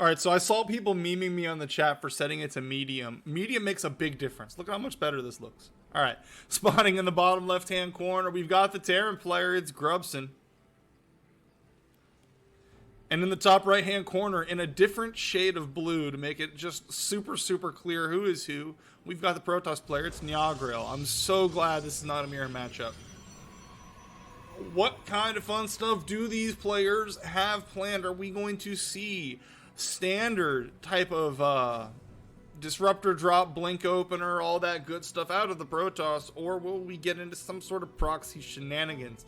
Alright, so I saw people memeing me on the chat for setting it to medium. Medium makes a big difference. Look how much better this looks. Alright, spotting in the bottom left-hand corner, we've got the Terran player, it's Grubson. And in the top right-hand corner, in a different shade of blue to make it just super, super clear who is who, we've got the Protoss player, it's NyaaaGrill. I'm so glad this is not a mirror matchup. What kind of fun stuff do these players have planned? Are we going to see standard type of disruptor drop, blink opener, all that good stuff out of the Protoss, or will we get into some sort of proxy shenanigans?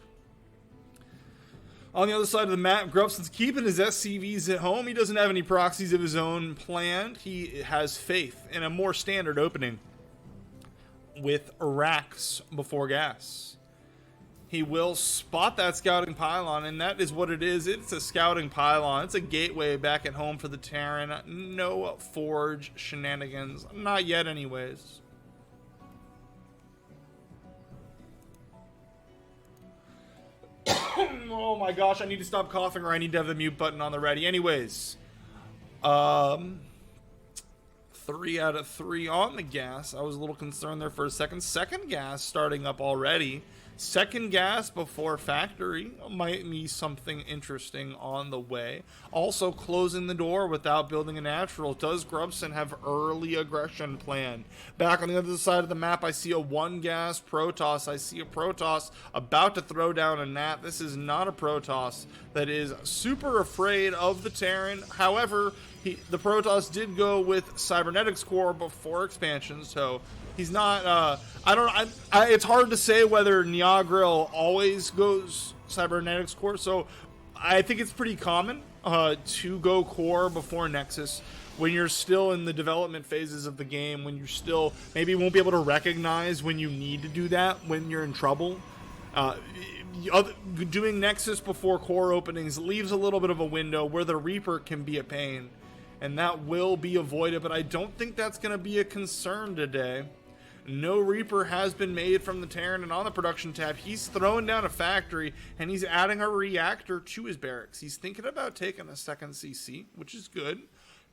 On the other side of the map, Grubson's keeping his SCVs at home. He doesn't have any proxies of his own planned. He has faith in a more standard opening with racks before gas. He will spot that scouting pylon, and that is what it is. It's a scouting pylon. It's a gateway back at home for the Terran. No forge shenanigans. Not yet, anyways. Oh my gosh, I need to stop coughing or I need to have the mute button on the ready. Anyways. 3 out of 3 on the gas. I was a little concerned there for a second. Second gas starting up already. Second gas before factory might be something interesting on the way. Also closing the door without building a natural. Does Grubson have early aggression planned? Back on the other side of the map, I see a 1 gas Protoss. I see a Protoss about to throw down a Nat. This is not a Protoss that is super afraid of the Terran. However, the Protoss did go with Cybernetics Core before expansion, so he's not, it's hard to say whether NyaaaGrill always goes Cybernetics Core, so I think it's pretty common to go Core before Nexus when you're still in the development phases of the game, when you're still, maybe you won't be able to recognize when you need to do that, when you're in trouble. Doing Nexus before Core openings leaves a little bit of a window where the Reaper can be a pain, and that will be avoided, but I don't think that's going to be a concern today. No Reaper has been made from the Terran, and on the production tab, he's throwing down a factory, and he's adding a reactor to his barracks. He's thinking about taking a second CC, which is good.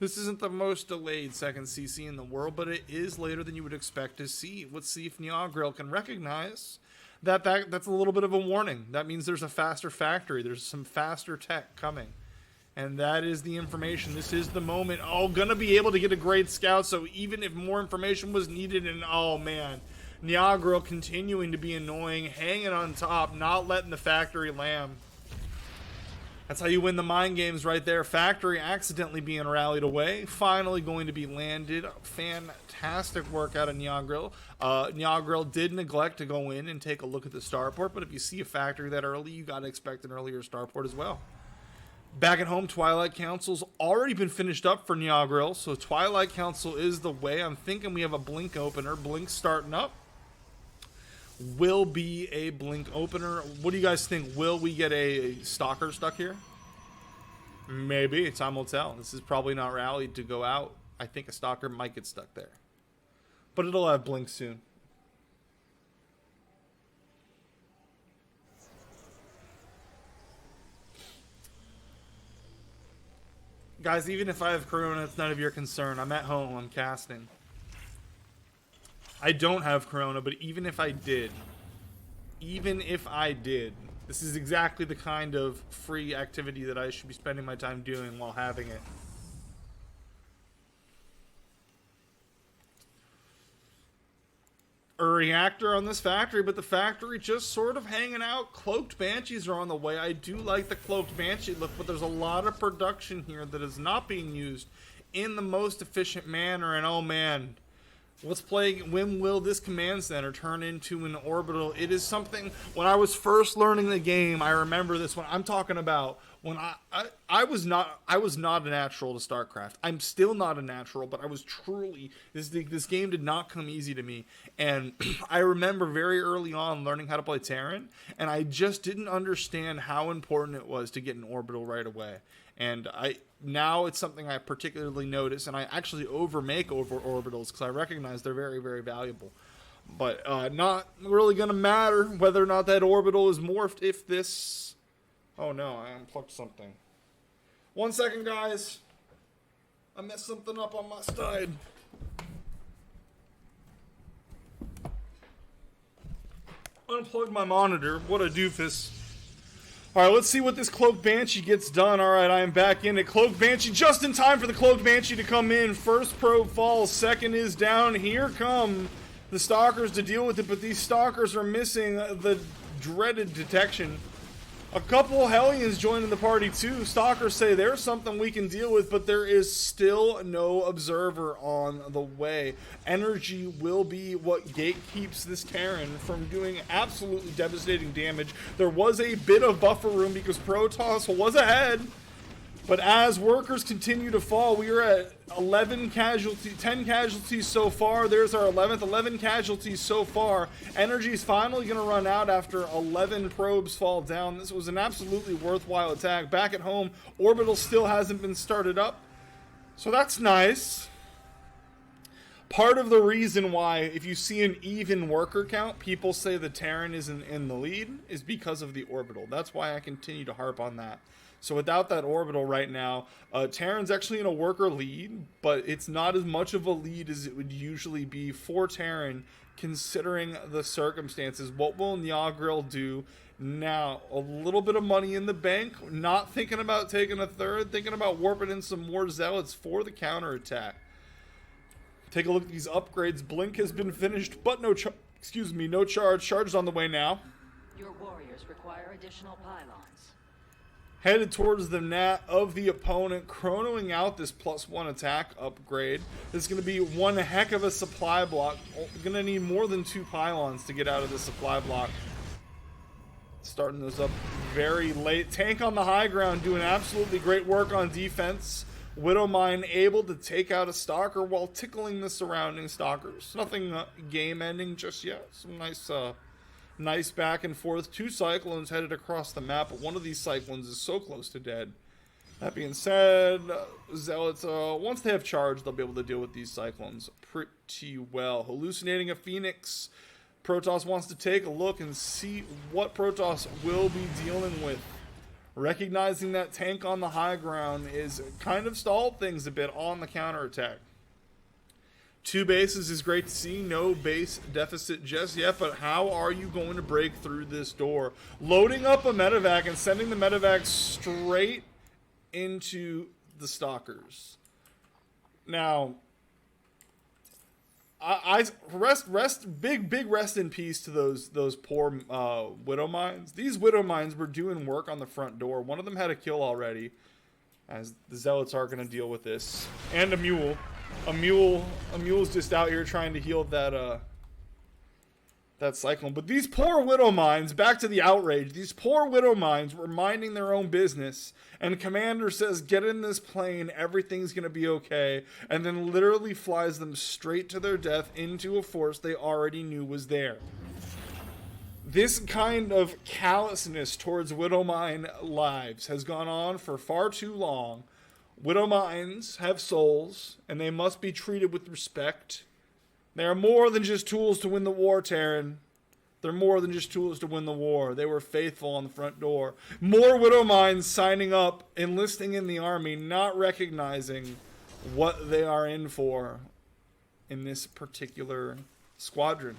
This isn't the most delayed second CC in the world, but it is later than you would expect to see. Let's see if NyaaaGrill can recognize that's a little bit of a warning. That means there's a faster factory. There's some faster tech coming. And that is the information. This is the moment. Oh, gonna be able to get a great scout, so even if more information was needed, and oh man, NyaaaGrill continuing to be annoying, hanging on top, not letting the factory land. That's how you win the mind games right there. Factory accidentally being rallied away, finally going to be landed. Fantastic work out of NyaaaGrill. NyaaaGrill did neglect to go in and take a look at the starport, but if you see a factory that early, you gotta expect an earlier starport as well. Back at home, Twilight Council's already been finished up for NyaaaGrill, so Twilight Council is the way. I'm thinking we have a blink opener. Blink starting up. Will be a blink opener. What do you guys think? Will we get a stalker stuck here? Maybe. Time will tell. This is probably not rallied to go out. I think a stalker might get stuck there. But it'll have blink soon. Guys, even if I have Corona, it's none of your concern. I'm at home. I'm casting. I don't have Corona, but even if I did, this is exactly the kind of free activity that I should be spending my time doing while having it. A reactor on this factory, but the factory just sort of hanging out. Cloaked Banshees are on the way. I do like the Cloaked Banshee look, but there's a lot of production here that is not being used in the most efficient manner. And oh man, when will this command center turn into an orbital? It is something, when I was first learning the game, I remember this one. I'm talking about when I was not a natural to StarCraft. I'm still not a natural, but I was truly, this game did not come easy to me. And I remember very early on learning how to play Terran, and I just didn't understand how important it was to get an orbital right away. And now it's something I particularly notice, and I actually overmake over orbitals because I recognize they're very, very valuable. But not really going to matter whether or not that orbital is morphed if this... Oh no, I unplugged something. 1 second, guys. I messed something up on my side. Unplugged my monitor. What a doofus. Alright, let's see what this Cloaked Banshee gets done. Alright, I am back in it. Cloaked Banshee just in time for the Cloaked Banshee to come in. First probe falls, second is down. Here come the Stalkers to deal with it, but these Stalkers are missing the dreaded detection. A couple Hellions joining the party too. Stalkers say there's something we can deal with, but there is still no observer on the way. Energy will be what gatekeeps this Terran from doing absolutely devastating damage. There was a bit of buffer room because Protoss was ahead, but as workers continue to fall, we are at 10 casualties so far. There's our 11th, 11 casualties so far. Energy's finally going to run out after 11 probes fall down. This was an absolutely worthwhile attack. Back at home, Orbital still hasn't been started up, so that's nice. Part of the reason why, if you see an even worker count, people say the Terran isn't in the lead is because of the Orbital. That's why I continue to harp on that. So without that Orbital right now, Terran's actually in a worker lead, but it's not as much of a lead as it would usually be for Terran, considering the circumstances. What will NyaaaGrill do now? A little bit of money in the bank, not thinking about taking a third, thinking about warping in some more Zealots for the counterattack. Take a look at these upgrades. Blink has been finished, but no charge. Charge is on the way now. Your warriors require additional pylons. Headed towards the nat of the opponent, chronoing out this +1 attack upgrade. This is going to be one heck of a supply block. Going to need more than 2 pylons to get out of this supply block. Starting those up very late. Tank on the high ground doing absolutely great work on defense. Widowmine able to take out a Stalker while tickling the surrounding Stalkers. Nothing game ending just yet. Some nice back and forth. 2 Cyclones headed across the map, but one of these Cyclones is so close to dead. That being said, Zealots, once they have charge, they'll be able to deal with these Cyclones pretty well. Hallucinating a Phoenix. Protoss wants to take a look and see what Protoss will be dealing with. Recognizing that tank on the high ground is kind of stalled things a bit on the counterattack. 2 bases is great to see. No base deficit just yet, but how are you going to break through this door? Loading up a medevac and sending the medevac straight into the Stalkers. Now, big rest in peace to those poor Widow Mines. These Widow Mines were doing work on the front door. One of them had a kill already, as the Zealots are going to deal with this. And a mule. A mule's just out here trying to heal that Cyclone. But these poor Widow Mines, back to the outrage, these poor Widow Mines were minding their own business, and Commander says, get in this plane, everything's gonna be okay, and then literally flies them straight to their death into a force they already knew was there. This kind of callousness towards Widow Mine lives has gone on for far too long. Widow Mines have souls, and they must be treated with respect. They are more than just tools to win the war, Terran. They're more than just tools to win the war. They were faithful on the front door. More Widow Mines signing up, enlisting in the army, not recognizing what they are in for in this particular squadron.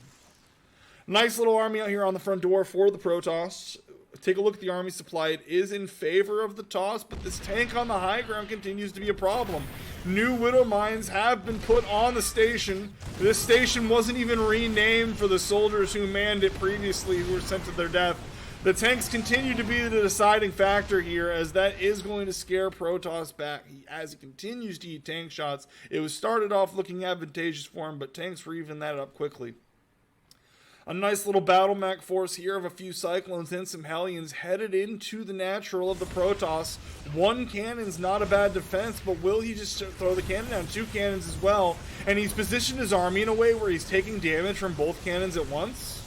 Nice little army out here on the front door for the Protoss. Take a look at the army supply. It is in favor of the toss, but this tank on the high ground continues to be a problem. New Widow Mines have been put on the station. This station wasn't even renamed for the soldiers who manned it previously, who were sent to their death. The tanks continue to be the deciding factor here, as that is going to scare Protoss back as he continues to eat tank shots. It was started off looking advantageous for him, but tanks were evening that up quickly. A nice little battle mech force here of a few Cyclones and some Hellions headed into the natural of the Protoss. 1 cannon's not a bad defense, but will he just throw the cannon down? 2 cannons as well. And he's positioned his army in a way where he's taking damage from both cannons at once.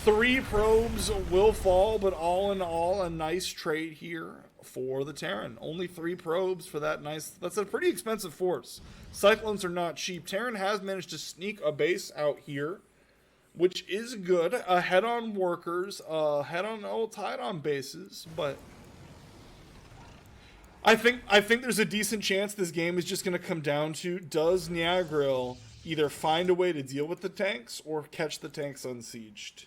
3 probes will fall, but all in all, a nice trade here for the Terran. Only 3 probes for that nice... That's a pretty expensive force. Cyclones are not cheap. Terran has managed to sneak a base out here, which is good. Head on workers, tied on bases, but I think there's a decent chance this game is just going to come down to, does NyaaaGrill either find a way to deal with the tanks or catch the tanks unsieged?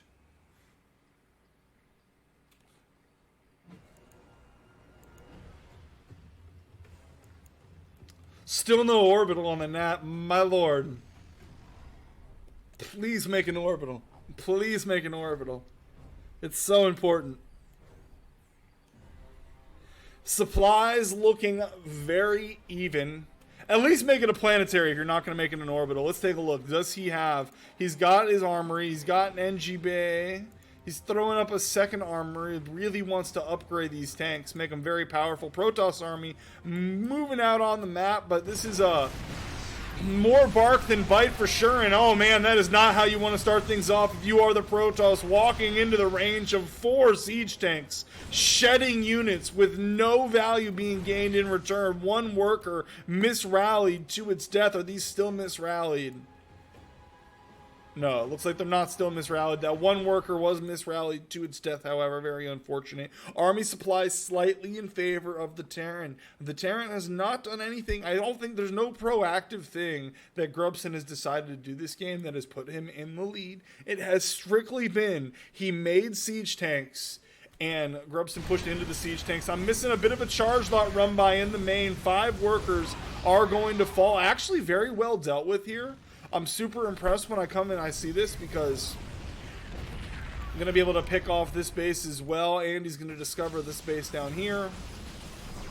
Still no orbital on the nap, my lord. Please make an orbital. Please make an orbital. It's so important. Supplies looking very even. At least make it a planetary if you're not going to make it an orbital. Let's take a look. Does he have... He's got his armory. He's got an NG bay. He's throwing up a second armory. Really wants to upgrade these tanks. Make them very powerful. Protoss army moving out on the map. But this is a... more bark than bite for sure, and oh man, that is not how you want to start things off if you are the Protoss walking into the range of 4 siege tanks, shedding units with no value being gained in return. One worker misrallied to its death. Are these still misrallied? No, it looks like they're not still misrallied. That one worker was misrallied to its death, however, very unfortunate. Army supplies slightly in favor of the Terran. The Terran has not done anything. I don't think there's no proactive thing that Grubson has decided to do this game that has put him in the lead. It has strictly been he made siege tanks and Grubson pushed into the siege tanks. I'm missing a bit of a charge lot run by in the main. 5 workers are going to fall. Actually very well dealt with here. I'm super impressed when I come and I see this because I'm going to be able to pick off this base as well. Andy's going to discover this base down here.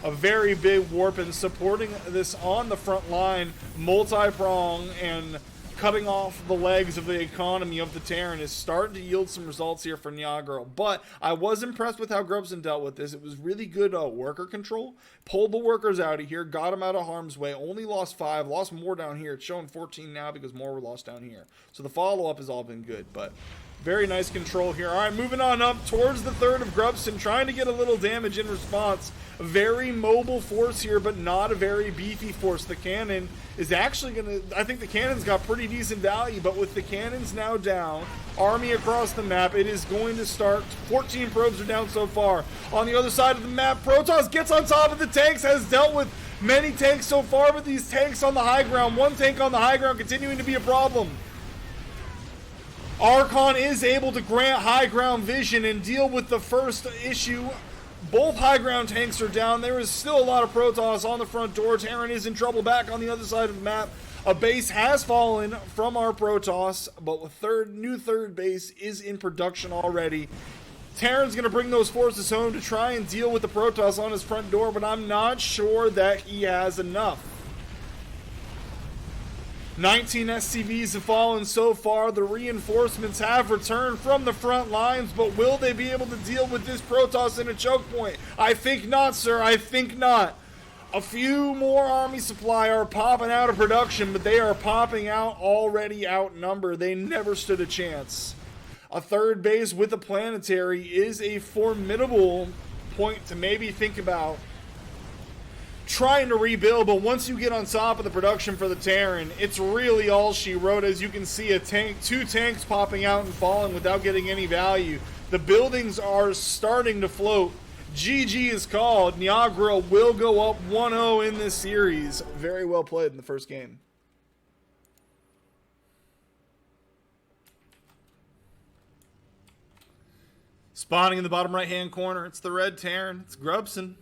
A very big warp and supporting this on the front line, multi-prong and cutting off the legs of the economy of the Terran is starting to yield some results here for NyaaaGrill. But I was impressed with how Grubson dealt with this. It was really good worker control. Pulled the workers out of here, got them out of harm's way, only lost 5, lost more down here. It's showing 14 now because more were lost down here. So the follow-up has all been good, but very nice control here. All right, moving on up towards the third of Grubson, trying to get a little damage in response. A very mobile force here, but not a very beefy force. The cannon is actually going to... I think the cannon's got pretty decent value, but with the cannons now down, army across the map, it is going to start. 14 probes are down so far. On the other side of the map, Protoss gets on top of the tanks, has dealt with many tanks so far, but these tanks on the high ground, one tank on the high ground continuing to be a problem. Archon is able to grant high ground vision and deal with the first issue. Both high ground tanks are down. There is still a lot of Protoss on the front door. Terran is in trouble back on the other side of the map. A base has fallen from our Protoss, but a new third base is in production already. Terran's going to bring those forces home to try and deal with the Protoss on his front door, but I'm not sure that he has enough. 19 SCVs have fallen so far. The reinforcements have returned from the front lines, but will they be able to deal with this Protoss in a choke point? I think not, sir. I think not. A few more army supply are popping out of production, but they are popping out already outnumbered. They never stood a chance. A third base with a planetary is a formidable point to maybe think about trying to rebuild, but once you get on top of the production for the Terran, it's really all she wrote. As you can see, 2 tanks popping out and falling without getting any value. The buildings are starting to float. GG is called. NyaaaGrill will go up 1-0 in this series. Very well played in the first game. Spawning in the bottom right-hand corner, it's the red Terran. It's Grubson.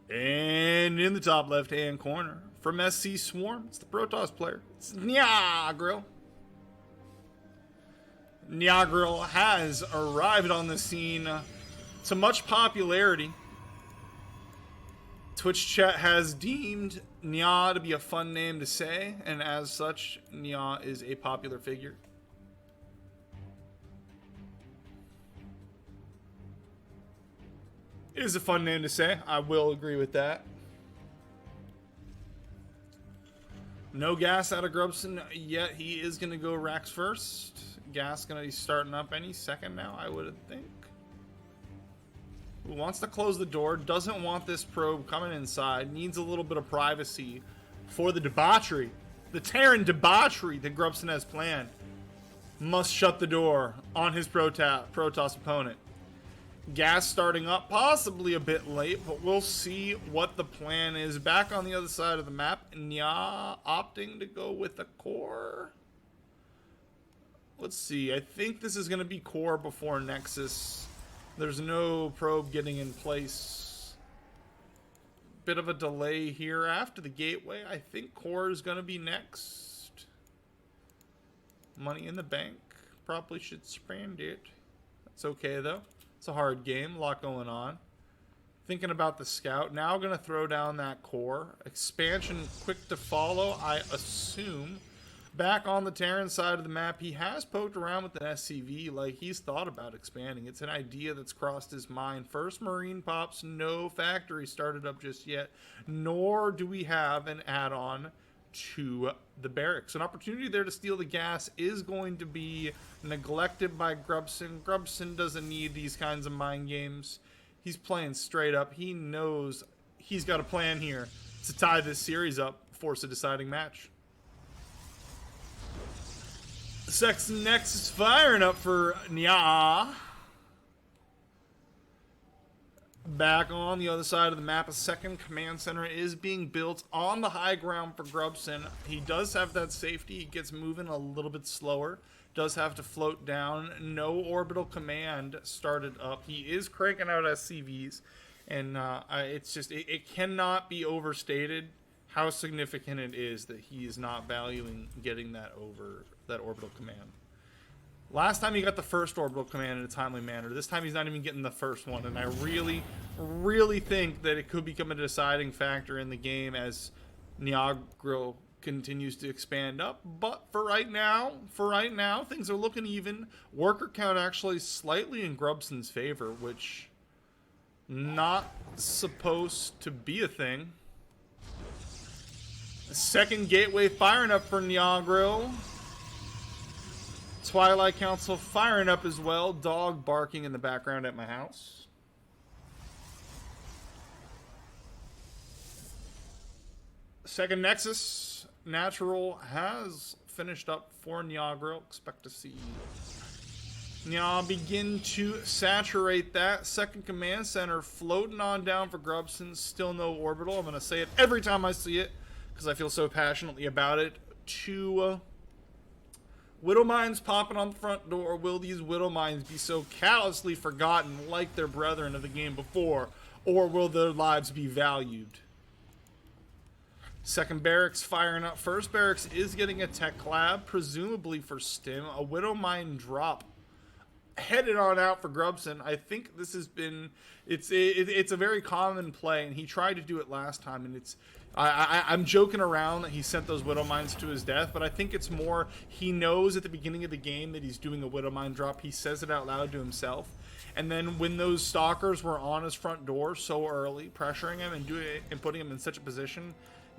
And in the top left-hand corner, from ScSwrm, it's the Protoss player. It's NyaaaGrill. NyaaaGrill has arrived on the scene to much popularity. Twitch chat has deemed Nyaa to be a fun name to say, and as such, Nyaa is a popular figure. It is a fun name to say. I will agree with that. No gas out of Grubson yet. He is going to go racks first. Gas going to be starting up any second now, I would think. Who wants to close the door. Doesn't want this probe coming inside. Needs a little bit of privacy for the debauchery. The Terran debauchery that Grubson has planned. Must shut the door on his Protoss opponent. Gas starting up, possibly a bit late, but we'll see what the plan is. Back on the other side of the map, Nyaa opting to go with a core. Let's see, I think this is going to be core before Nexus. There's no probe getting in place. Bit of a delay here after the gateway. I think core is going to be next. Money in the bank. Probably should spend it. That's okay though. It's a hard game, a lot going on. Thinking about the scout. Now going to throw down that core. Expansion quick to follow, I assume. Back on the Terran side of the map, he has poked around with an SCV, like he's thought about expanding. It's an idea that's crossed his mind. First Marine pops, no factory started up just yet, nor do we have an add-on to the barracks. An opportunity there to steal the gas is going to be neglected by Grubson. Grubson doesn't need these kinds of mind games. He's playing straight up. He knows he's got a plan here to tie this series up, force a deciding match. Sex Nexus firing up for Nyaa. Back on the other side of the map, a second command center is being built on the high ground for Grubson. He does have that safety. He gets moving a little bit slower. Does have to float down. No orbital command started up. He is cranking out SCVs, and it's just it cannot be overstated how significant it is that he is not valuing getting that orbital command. Last time he got the first orbital command in a timely manner. This time he's not even getting the first one, and I really, really think that it could become a deciding factor in the game as NyaaaGrill continues to expand up. But for right now, things are looking even. Worker count actually slightly in Grubson's favor, which not supposed to be a thing. Second gateway firing up for NyaaaGrill. Twilight Council firing up as well. Dog barking in the background at my house. Second Nexus. Natural has finished up for NyaaaGrill. Expect to see Nyaa begin to saturate that. Second command center floating on down for Grubson. Still no orbital. I'm going to say it every time I see it because I feel so passionately about it. Two Widow Mines popping on the front door. Will these Widow Mines be so callously forgotten like their brethren of the game before? Or will their lives be valued? Second barracks firing up. First barracks is getting a tech lab, presumably for stim. A Widow Mine drop headed on out for Grubson. I think this has been it's a very common play, and he tried to do it last time, and I'm joking around that he sent those Widow Mines to his death, but I think it's more he knows at the beginning of the game that he's doing a Widow Mine drop. He says it out loud to himself, and then when those stalkers were on his front door so early, pressuring him and putting him in such a position,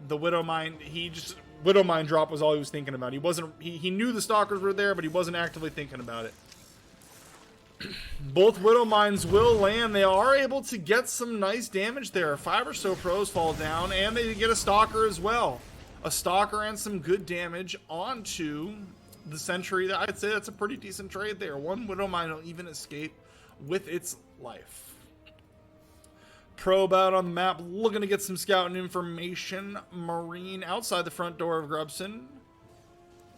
the Widow Mine Widow Mine drop was all he was thinking about. He knew the stalkers were there, but he wasn't actively thinking about it. Both Widow Mines will land. They are able to get some nice damage there. 5 or so pros fall down, and they get a stalker as well. A stalker and some good damage onto the sentry. I'd say that's a pretty decent trade there. One Widow Mine will even escape with its life. Probe out on the map, looking to get some scouting information. Marine outside the front door of Grubson.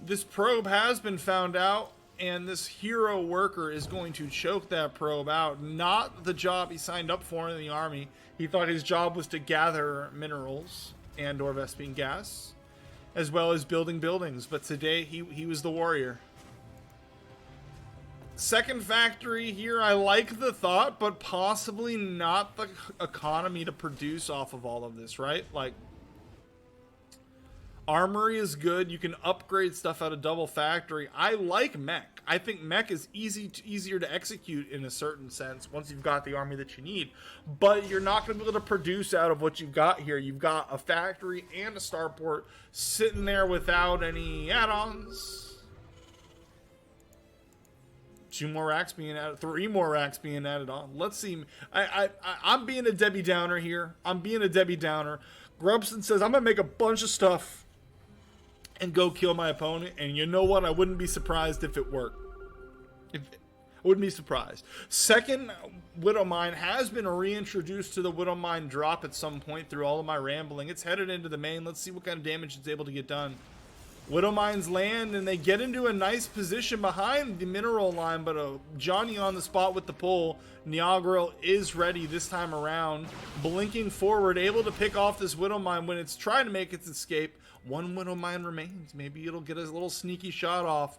This probe has been found out, and this hero worker is going to choke that probe out. Not the job he signed up for in the army. He thought his job was to gather minerals and or Vespine gas, as well as building buildings. But today he was the warrior. Second factory here, I like the thought, but possibly not the economy to produce off of all of this, right? Like, armory is good. You can upgrade stuff out of double factory. I like mech. I think mech is easier to execute in a certain sense once you've got the army that you need. But you're not going to be able to produce out of what you've got here. You've got a factory and a starport sitting there without any add-ons. 2 more racks being added, 3 more racks being added on. Let's see. I'm being a Debbie Downer here. I'm being a Debbie Downer. Grubson says, I'm going to make a bunch of stuff and go kill my opponent. And you know what? I wouldn't be surprised if it worked. Wouldn't be surprised. Second Widow Mine has been reintroduced to the Widow Mine drop at some point through all of my rambling. It's headed into the main. Let's see what kind of damage it's able to get done. Widow Mines land, and they get into a nice position behind the mineral line, but Johnny on the spot with the pull. NyaaaGrill is ready this time around, blinking forward, able to pick off this Widow Mine when it's trying to make its escape. One Widow Mine remains. Maybe it'll get a little sneaky shot off.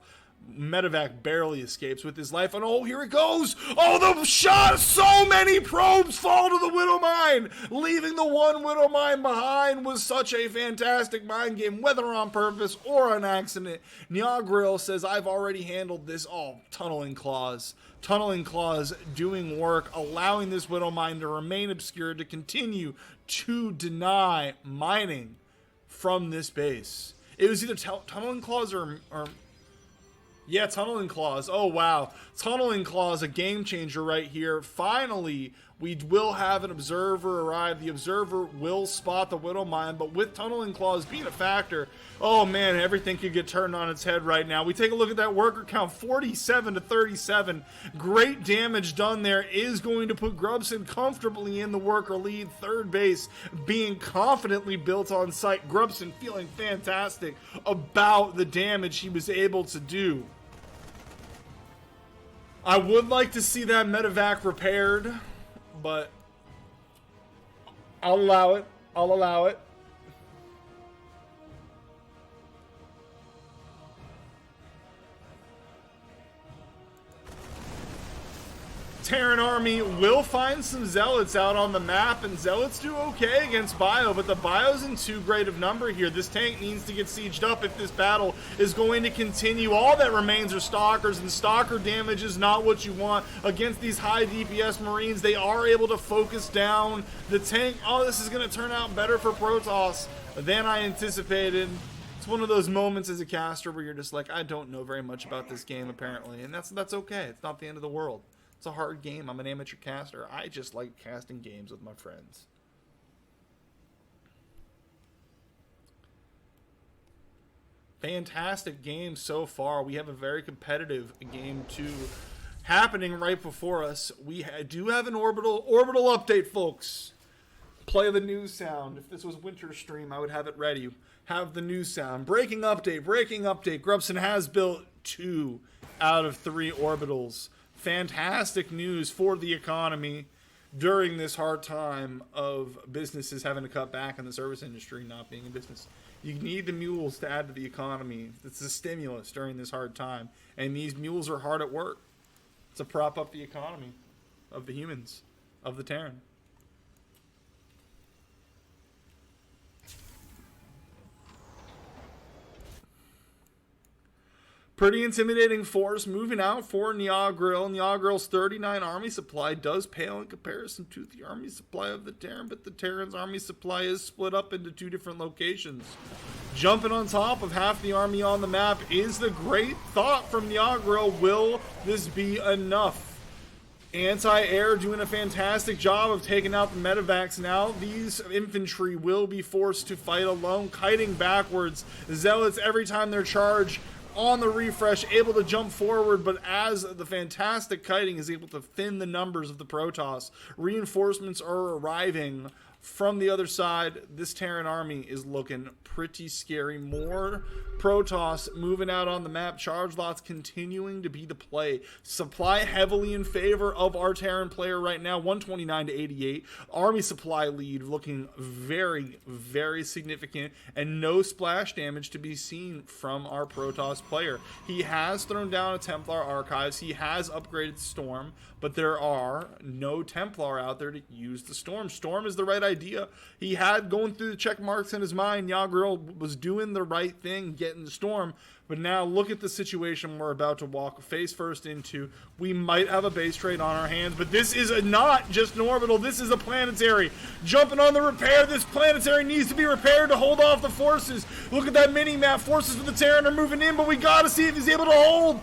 Medevac barely escapes with his life, and oh, here it goes! Oh, the shot! So many probes fall to the Widow Mine! Leaving the one Widow Mine behind was such a fantastic mind game, whether on purpose or an accident. NyaaaGrill says, I've already handled this. Oh, Tunneling Claws. Tunneling Claws doing work, allowing this Widow Mine to remain obscured, to continue to deny mining from this base. It was either Tunneling Claws or yeah, Tunneling Claws. Oh, wow. Tunneling Claws, a game changer right here. Finally, we will have an observer arrive. The observer will spot the Widow Mine, but with Tunneling Claws being a factor, oh man, everything could get turned on its head right now. We take a look at that worker count, 47 to 37. Great damage done there is going to put Grubson comfortably in the worker lead. Third base being confidently built on site. Grubson feeling fantastic about the damage he was able to do. I would like to see that medevac repaired, but I'll allow it. I'll allow it. Terran army will find some zealots out on the map, and zealots do okay against bio, but the bio's in too great of number here. This tank needs to get sieged up if this battle is going to continue. All that remains are stalkers, and stalker damage is not what you want against these high DPS Marines. They are able to focus down the tank. Oh, this is going to turn out better for Protoss than I anticipated. It's one of those moments as a caster where you're just like, I don't know very much about this game apparently, and that's okay. It's not the end of the world. It's a hard game. I'm an amateur caster. I just like casting games with my friends. Fantastic game so far. We have a very competitive game 2 happening right before us. We do have an orbital update, folks. Play the news sound. If this was winter stream, I would have it ready. Have the news sound. Breaking update. Grubson has built 2 out of 3 orbitals. Fantastic news for the economy during this hard time of businesses having to cut back and the service industry not being in business. You need the mules to add to the economy. It's a stimulus during this hard time, and these mules are hard at work to prop up the economy of the humans, of the Terran. Pretty intimidating force moving out for NyaaaGrill. NyaaaGrill's 39 army supply does pale in comparison to the army supply of the Terran, but the Terran's army supply is split up into 2 different locations. Jumping on top of half the army on the map is the great thought from NyaaaGrill. Will this be enough? Anti-air doing a fantastic job of taking out the medevacs. Now these infantry will be forced to fight alone, kiting backwards. Zealots, every time they're charged on the refresh, able to jump forward, but as the fantastic kiting is able to thin the numbers of the Protoss, reinforcements are arriving from the other side. This Terran army is looking pretty scary. More Protoss moving out on the map. Charge lots continuing to be the play. Supply heavily in favor of our Terran player right now, 129 to 88. Army supply lead looking very, very significant, and no splash damage to be seen from our Protoss player. He has thrown down a Templar Archives. He has upgraded Storm, but there are no Templar out there to use the Storm. Storm is the right idea. He had going through the check marks in his mind. NyaaaGrill was doing the right thing, getting the Storm, but now look at the situation we're about to walk face first into. We might have a base trade on our hands, but this is not just an orbital. This is a planetary. Jumping on the repair. This planetary needs to be repaired to hold off the forces. Look at that mini-map. Forces for the Terran are moving in, but we got to see if he's able to hold.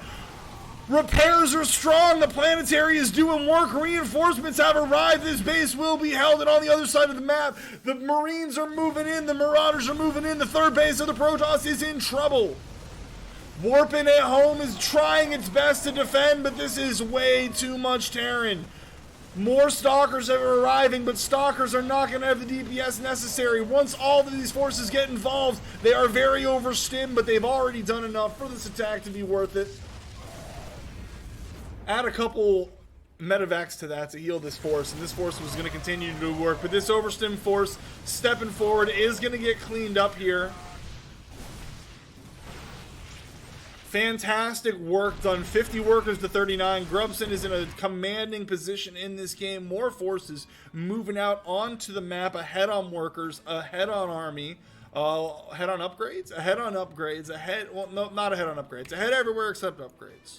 Repairs are strong. The planetary is doing work. Reinforcements have arrived. This base will be held. And on the other side of the map, the Marines are moving in. The Marauders are moving in. The third base of the Protoss is in trouble. Warping at home is trying its best to defend, but this is way too much Terran. More Stalkers are arriving, but Stalkers are not going to have the DPS necessary. Once all of these forces get involved, they are very overstimmed, but they've already done enough for this attack to be worth it. Add a couple medevacs to that to heal this force, and this force was going to continue to do work, but this overstim force stepping forward is going to get cleaned up here. Fantastic work done. 50 workers to 39. Grubson is in a commanding position in this game. More forces moving out onto the map, ahead on workers, ahead on army, ahead on upgrades, ahead on upgrades, ahead, well, no, not ahead on upgrades, ahead everywhere except upgrades.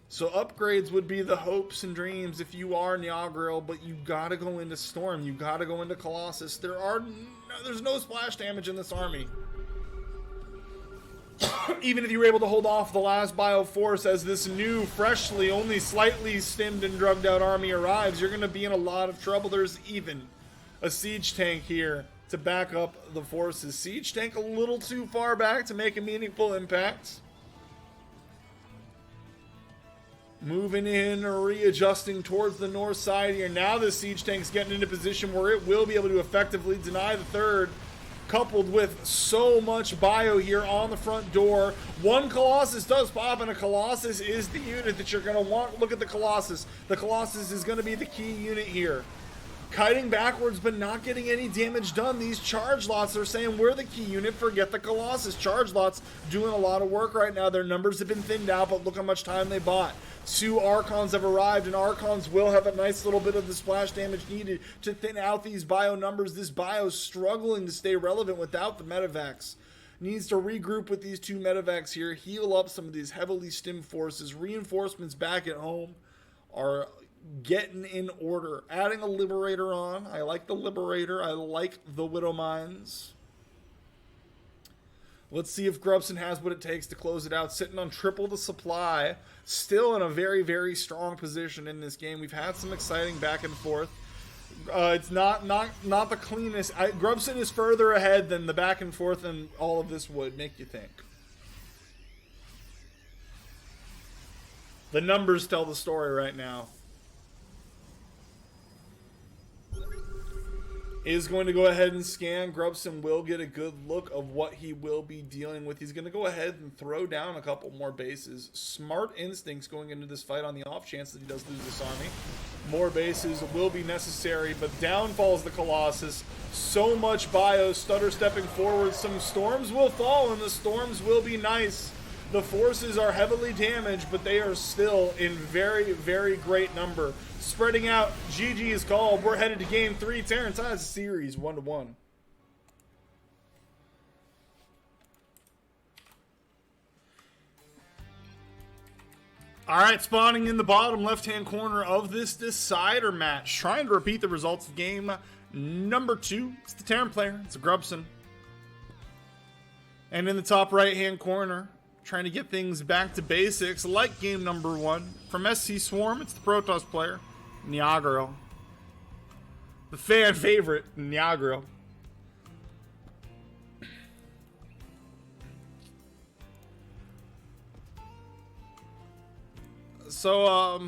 So upgrades would be the hopes and dreams if you are NyaaaGrill, but you gotta go into Storm, you gotta go into Colossus. There's no splash damage in this army. Even if you were able to hold off the last bio force as this new, freshly, only slightly stimmed and drugged out army arrives, you're going to be in a lot of trouble. There's even a siege tank here to back up the forces. Siege tank a little too far back to make a meaningful impact. Moving in, readjusting towards the north side here. Now the siege tank's getting into a position where it will be able to effectively deny the third. Coupled with so much bio here on the front door. One Colossus does pop, and a Colossus is the unit that you're going to want. Look at the Colossus. The Colossus is going to be the key unit here. Kiting backwards, but not getting any damage done. These charge lots are saying, we're the key unit, forget the Colossus. Charge lots doing a lot of work right now. Their numbers have been thinned out, but look how much time they bought. 2 Archons have arrived, and Archons will have a nice little bit of the splash damage needed to thin out these bio numbers. This bio is struggling to stay relevant without the medevacs. Needs to regroup with these 2 medevacs here, heal up some of these heavily stimmed forces. Reinforcements back at home are getting in order. Adding a Liberator on. I like the Liberator. I like the Widow Mines. Let's see if Grubson has what it takes to close it out. Sitting on triple the supply. Still in a very, very strong position in this game. We've had some exciting back and forth. It's not the cleanest. Grubson is further ahead than the back and forth, and all of this would make you think. The numbers tell the story right now. Is going to go ahead and scan. Grubson will get a good look of what he will be dealing with. He's going to go ahead and throw down a couple more bases. Smart instincts going into this fight on the off chance that he does lose this army. More bases will be necessary, but down falls the Colossus. So much bio, stutter stepping forward. Some storms will fall, and the storms will be nice. The forces are heavily damaged, but they are still in very, very great number. Spreading out, GG is called. We're headed to game 3. Terran ties the series 1-1. All right, spawning in the bottom left-hand corner of this decider match. Trying to repeat the results of game number 2. It's the Terran player. It's a Grubson. And in the top right-hand corner, trying to get things back to basics like game number 1. From ScSwrm, it's the Protoss player, NyaaaGrill. The fan favorite, NyaaaGrill. So,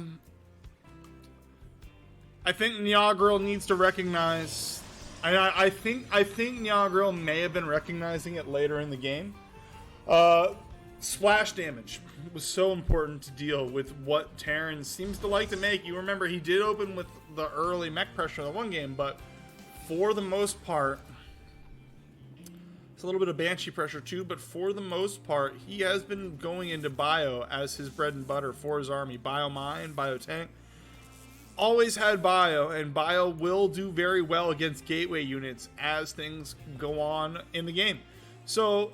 I think NyaaaGrill needs to recognize... I think NyaaaGrill may have been recognizing it later in the game. Splash damage was so important to deal with what Terran seems to like to make. You remember he did open with the early mech pressure in the one game, but for the most part, it's a little bit of Banshee pressure too, but for the most part, he has been going into bio as his bread and butter for his army. Bio mine, bio tank. Always had bio, and bio will do very well against gateway units as things go on in the game. So,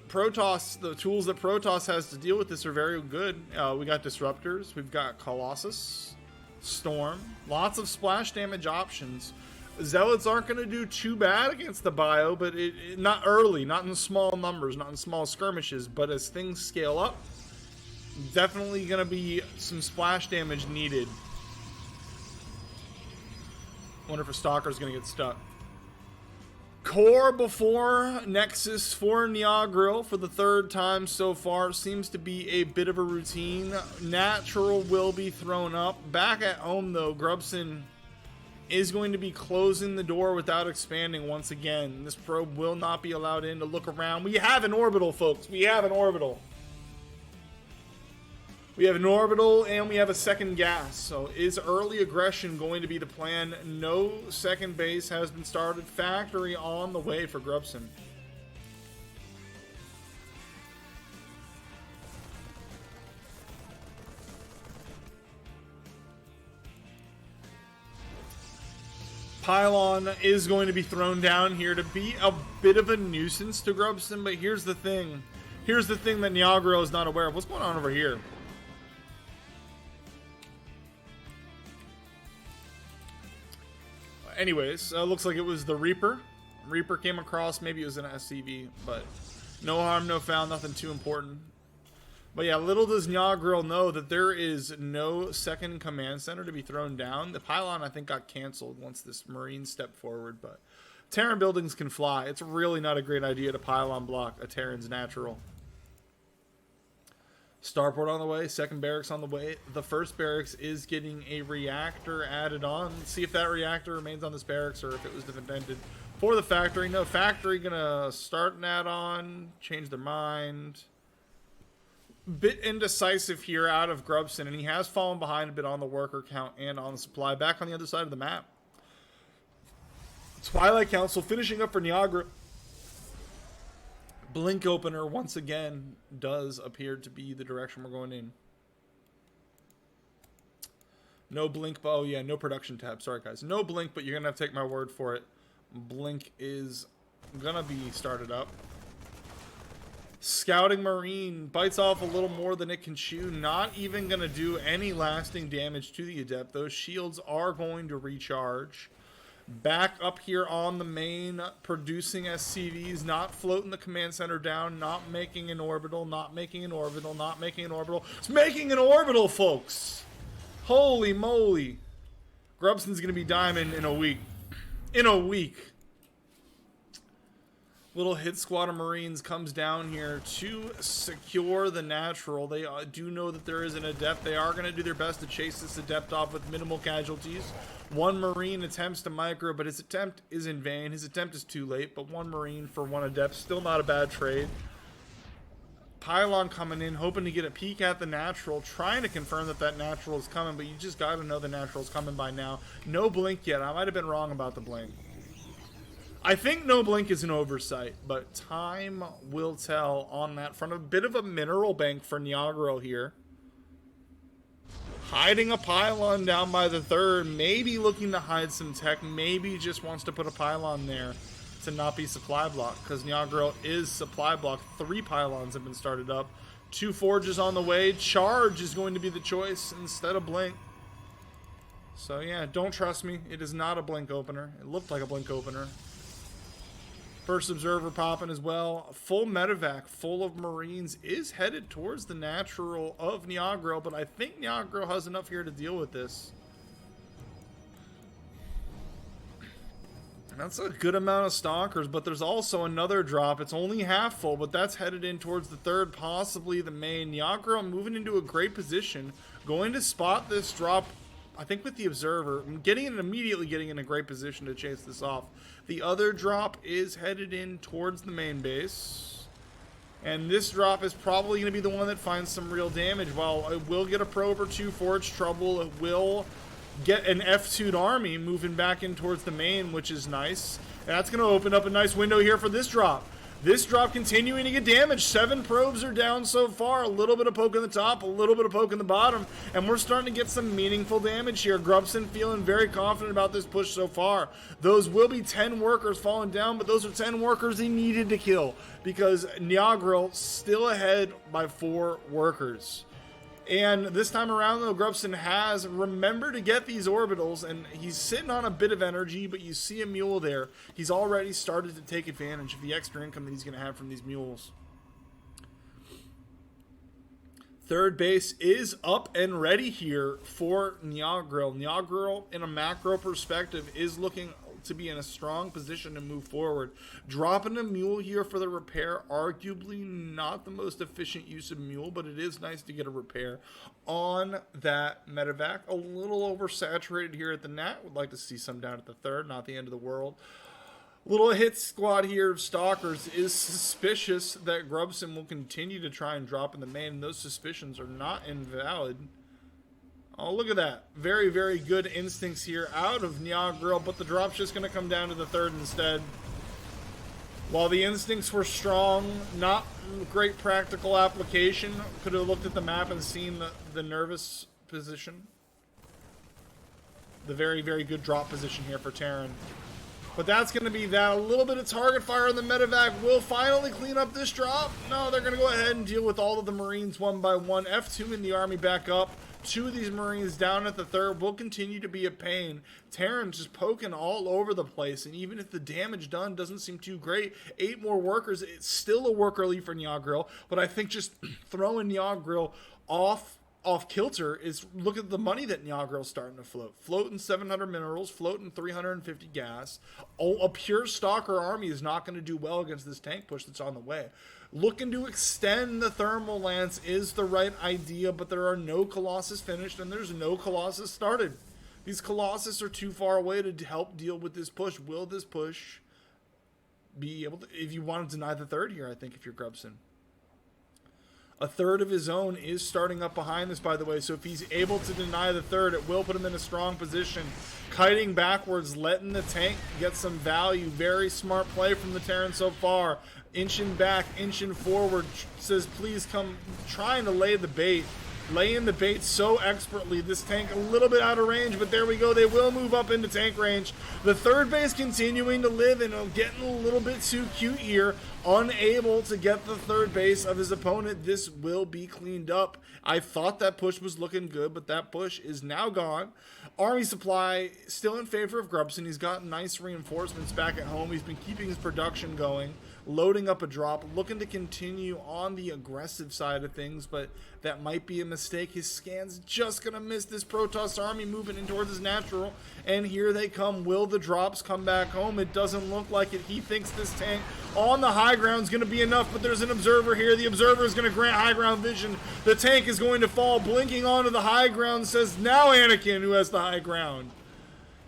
Protoss, the tools that Protoss has to deal with this are very good. We got Disruptors, we've got Colossus, Storm, lots of splash damage options. Zealots aren't going to do too bad against the bio, but not early, not in small numbers, not in small skirmishes, but as things scale up, definitely going to be some splash damage needed. Wonder if a Stalker's going to get stuck. Core before Nexus for NyaaaGrill for the third time so far. Seems to be a bit of a routine. Natural will be thrown up. Back at home, though, Grubson is going to be closing the door without expanding once again. This probe will not be allowed in to look around. We have an orbital, folks. We have an orbital. We have an orbital and we have a second gas. So is early aggression going to be the plan? No second base has been started. Factory on the way for Grubson. Pylon is going to be thrown down here to be a bit of a nuisance to Grubson, but here's the thing. Here's the thing that NyaaaGrill is not aware of. What's going on over here? Anyways, looks like it was the Reaper. Reaper came across. Maybe it was an SCV, but no harm, no foul. Nothing too important. But yeah, little does NyaaaGrill know that there is no second command center to be thrown down. The pylon, I think, got canceled once this Marine stepped forward. But Terran buildings can fly. It's really not a great idea to pylon block a Terran's natural. Starport on the way, second barracks on the way. The first barracks is getting a reactor added on. Let's see if that reactor remains on this barracks or if it was intended for the factory. No, factory gonna start an add-on, change their mind. Bit indecisive here out of Grubson, and he has fallen behind a bit on the worker count and on the supply. Back on the other side of the map. Twilight Council finishing up for NyaaaGrill. Blink opener once again does appear to be the direction we're going in. No blink, oh yeah, no production tab. Sorry guys, no blink, but you're gonna have to take my word for it. Blink is gonna be started up. Scouting Marine bites off a little more than it can chew. Not even gonna do any lasting damage to the Adept. Those shields are going to recharge. Back up here on the main, producing SCVs, not floating the command center down, not making an orbital, not making an orbital, not making an orbital. It's making an orbital, folks! Holy moly. Grubson's going to be diamond in a week. In a week. Little hit squad of Marines comes down here to secure the natural. They do know that there is an Adept. They are going to do their best to chase this Adept off with minimal casualties. One Marine attempts to micro, but his attempt is in vain. His attempt is too late, but one Marine for one Adept. Still not a bad trade. Pylon coming in, hoping to get a peek at the natural, trying to confirm that that natural is coming, but you just got to know the natural is coming by now. No blink yet. I might have been wrong about the blink. I think no blink is an oversight, but time will tell on that front. A bit of a mineral bank for NyaaaGrill here. Hiding a pylon down by the third, maybe looking to hide some tech, maybe just wants to put a pylon there to not be supply block, because NyaaaGrill is supply block. 3 pylons have been started up. 2 forges on the way. Charge is going to be the choice instead of blink. So yeah, don't trust me. It is not a blink opener. It looked like a blink opener. First observer popping as well. Full medevac, full of Marines, is headed towards the natural of NyaaaGrill, but I think NyaaaGrill has enough here to deal with this. That's a good amount of stalkers, but there's also another drop. It's only half full, but that's headed in towards the third, possibly the main. NyaaaGrill moving into a great position, going to spot this drop, I think with the observer, immediately getting in a great position to chase this off. The other drop is headed in towards the main base. And this drop is probably going to be the one that finds some real damage. While it will get a probe or 2 for its trouble, it will get an F2'd army moving back in towards the main, which is nice. And that's going to open up a nice window here for this drop. This drop continuing to get damage. 7 probes are down so far. A little bit of poke in the top, a little bit of poke in the bottom. And we're starting to get some meaningful damage here. Grubson feeling very confident about this push so far. Those will be 10 workers falling down, but those are 10 workers he needed to kill, because NyaaaGrill still ahead by 4 workers. And this time around, though, Grubson has remembered to get these orbitals, and he's sitting on a bit of energy, but you see a mule there. He's already started to take advantage of the extra income that he's going to have from these mules. Third base is up and ready here for NyaaaGrill. NyaaaGrill, in a macro perspective, is looking to be in a strong position to move forward. Dropping a mule here for the repair, arguably not the most efficient use of mule, but it is nice to get a repair on that medevac. A little oversaturated here at the Nat. Would like to see some down at the third, not the end of the world. Little hit squad here of Stalkers is suspicious that Grubson will continue to try and drop in the main, and those suspicions are not invalid. Oh, look at that. Very, very good instincts here out of NyaaaGrill, but the drop's just going to come down to the third instead. While the instincts were strong, not great practical application. Could have looked at the map and seen the nervous position. The very, very good drop position here for Terran. But that's going to be that. A little bit of target fire on the medevac will finally clean up this drop. No, they're going to go ahead and deal with all of the Marines one by one. F2 in the Army back up. 2 of these Marines down at the third will continue to be a pain. Terran's just poking all over the place, and even if the damage done doesn't seem too great, 8 more workers, it's still a worker lead for NyaaaGrill, but I think just throwing NyaaaGrill off kilter is, look at the money that NyaaaGrill's starting to float. Floating 700 minerals, floating 350 gas. Oh, a pure Stalker army is not going to do well against this tank push that's on the way. Looking to extend the Thermal Lance is the right idea, but there are no Colossus finished and there's no Colossus started. These Colossus are too far away to help deal with this push. Will this push be able to, if you want to deny the third here, I think, if you're Grubson. A third of his own is starting up behind this, by the way, so if he's able to deny the third, it will put him in a strong position. Kiting backwards, letting the tank get some value. Very smart play from the Terran so far. Inching back, inching forward, says please come, trying to lay the bait. Laying the bait so expertly. This tank a little bit out of range, but there we go. They will move up into tank range. The third base continuing to live and getting a little bit too cute here. Unable to get the third base of his opponent. This will be cleaned up. I thought that push was looking good, but that push is now gone. Army supply still in favor of Grubson. He's got nice reinforcements back at home. He's been keeping his production going. Loading up a drop, looking to continue on the aggressive side of things, but that might be a mistake. His scan's just going to miss this Protoss army moving in towards his natural, and here they come. Will the drops come back home? It doesn't look like it. He thinks this tank on the high ground is going to be enough, but there's an observer here. The observer is going to grant high ground vision. The tank is going to fall, blinking onto the high ground, says now Anakin, who has the high ground.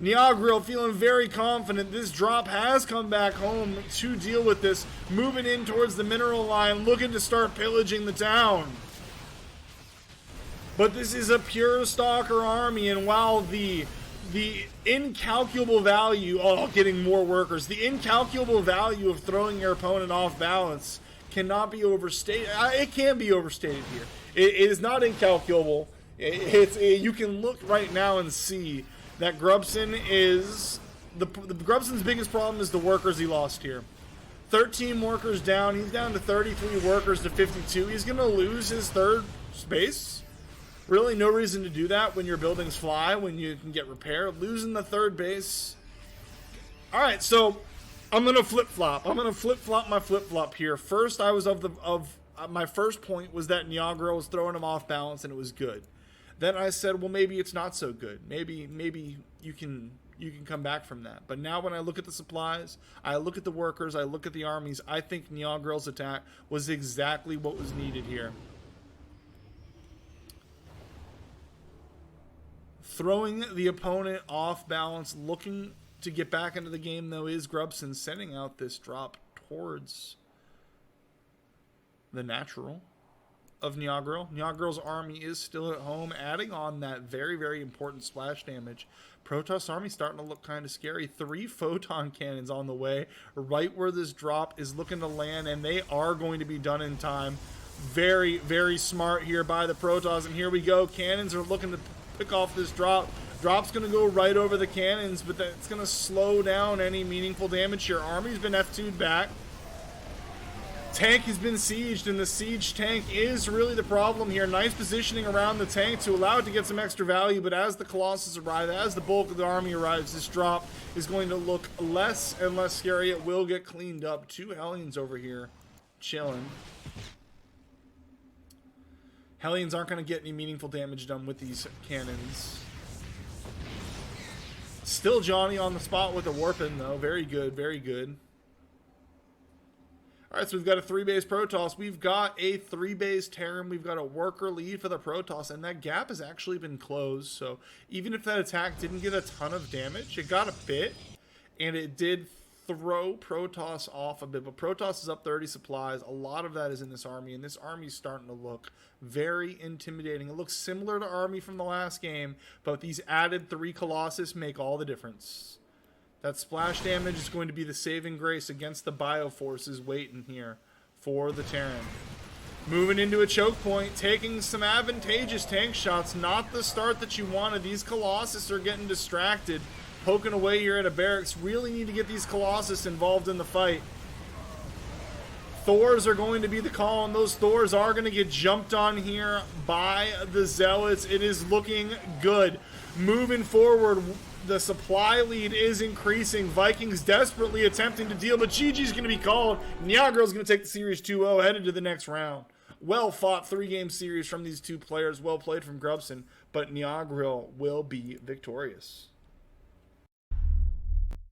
NyaaaGrill feeling very confident. This drop has come back home to deal with this. Moving in towards the mineral line, looking to start pillaging the town. But this is a pure Stalker army, and while the incalculable value, getting more workers, the incalculable value of throwing your opponent off balance cannot be overstated. It can be overstated here. It is not incalculable. You can look right now and see that Grubson is Grubson's biggest problem is the workers he lost here. 13 workers down. He's down to 33 workers to 52. He's going to lose his third space. Really no reason to do that when your buildings fly, when you can get repair. Losing the third base. All right, so I'm going to flip-flop. I'm going to flip-flop my flip-flop here. First, I was my first point was that NyaaaGrill was throwing him off balance and it was good. Then I said, well, maybe it's not so good. Maybe you can come back from that. But now when I look at the supplies, I look at the workers, I look at the armies, I think NyaaaGrill's attack was exactly what was needed here. Throwing the opponent off balance, looking to get back into the game, though, is Grubson, sending out this drop towards the natural of NyaaaGrill. NyaaaGrill's army is still at home, adding on that very, very important splash damage. Protoss army starting to look kind of scary. 3 photon cannons on the way, right where this drop is looking to land, and they are going to be done in time. Very, very smart here by the Protoss, and here we go. Cannons are looking to pick off this drop. Drop's going to go right over the cannons, but that's going to slow down any meaningful damage here. Army's been F2'd back. Tank has been sieged, and the siege tank is really the problem here. Nice positioning around the tank to allow it to get some extra value, but as the Colossus arrive, as the bulk of the army arrives, this drop is going to look less and less scary. It will get cleaned up. 2 Hellions over here chilling. Hellions aren't going to get any meaningful damage done with these cannons. Still Johnny on the spot with a warping, though. Very good, very good. All right, so we've got a 3-base Protoss. We've got a 3-base Terran. We've got a worker lead for the Protoss, and that gap has actually been closed. So even if that attack didn't get a ton of damage, it got a bit, and it did throw Protoss off a bit. But Protoss is up 30 supplies. A lot of that is in this army, and this army is starting to look very intimidating. It looks similar to army from the last game, but these added 3 Colossus make all the difference. That splash damage is going to be the saving grace against the Bioforces waiting here for the Terran. Moving into a choke point, taking some advantageous tank shots. Not the start that you wanted. These Colossus are getting distracted. Poking away here at a barracks. Really need to get these Colossus involved in the fight. Thors are going to be the call, and those Thors are going to get jumped on here by the Zealots. It is looking good. Moving forward, the supply lead is increasing. Vikings desperately attempting to deal, but GG's going to be called. NyaaaGrill's going to take the series 2-0, headed to the next round. Well fought 3-game series from these two players. Well played from Grubson, but NyaaaGrill will be victorious.